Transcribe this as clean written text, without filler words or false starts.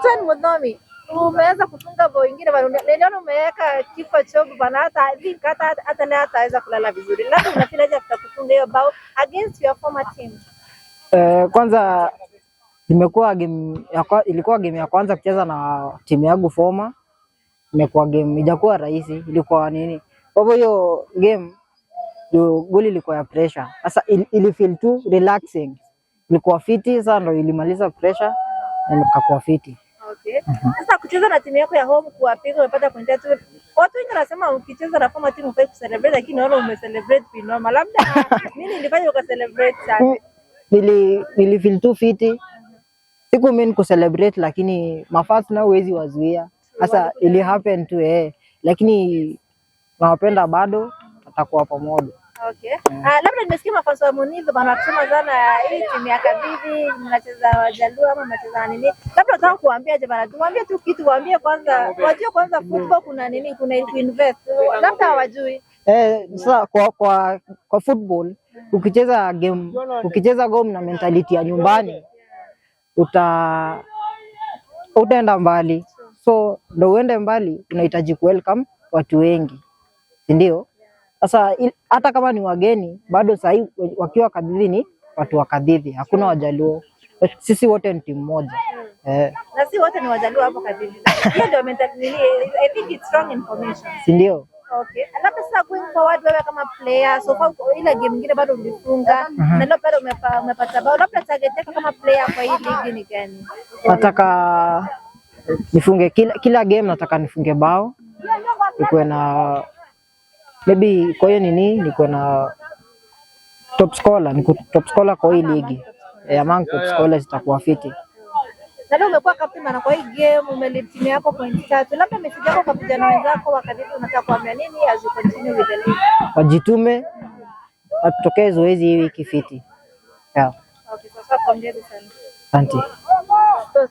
Captain Mudhomi, umeweza kufunga bao ingine bado. Niliona umeweka kifo chogo bana, hata leo ataweza kulala vizuri. Labda unafilaje after kufunga hiyo bao against your former team? Kwanza ilikuwa game ya kwanza kucheza na timu yangu former. Imekuwa game ijakuwa rahisi, ilikuwa nini. Kwa hiyo game goli ilikuwa ya pressure. Sasa ili feel too relaxing. Ilikuwa fiti, sasa ndio ilimaliza pressure na nikakuwa fiti. Okay. Sasa kucheza na timu yako ya home kuwapiga umepata point 3. Watu wengi wanasema ukicheza na former team ufai kucelebrate, lakini naona umecelebrate normal. Labda nini ilifanya ukacelebrate sana? Nili feel too fiti. Siku mimi kucelebrate, lakini mafans na uwezi wazuia. Sasa ili happen tu lakini nawapenda bado, tutakuwa pamoja. Okay. Labda nimesikia mafans wa Munizo bana wanasema sana hii timu ya Kadidi mnacheza Wajaluo ama mnacheza nini? Labda nataka kuambia je bana, tuambie tu kitu, waambie kwanza, wajue kwanza football kuna nini, kuna invest. Labda hawajui. Sasa kwa football ukicheza game na mentality ya nyumbani utaenda mbali. So ndio uende mbali unahitaji welcome watu wengi. Ndio? Sasa hata kama ni wageni bado sasa wakiwa Kadidi ni watu wa Kadidi, hakuna Wajaluo. Sisi wote ni timu moja. Na si wote ni Wajaluo hapo Kadidi. Hiyo ndio mentality. I think it's strong information. Ndio? Okay. Labda sasa going forward wewe kama player, so far ile game nyingine bado ulifunga na leo bado umepata bao. Labda target yako kama player kwa hii ligi ni gani? Nataka nifunge kila game, nataka nifunge bao. Nikuwe na maybe kwa hiyo niko na top scorer kwa hii ligi. Among top scorers itakuwa fiti. Na leo umekuwa captain na kwa hii game umelead timu yako point 3. Labda message yako kwa vijana wenzako wa Kadidi unataka kuambia nini as you continue with the league? Wajitume, atutokee zoezi hii wiki fiti. Okay, sasa pongezi sana. Asante.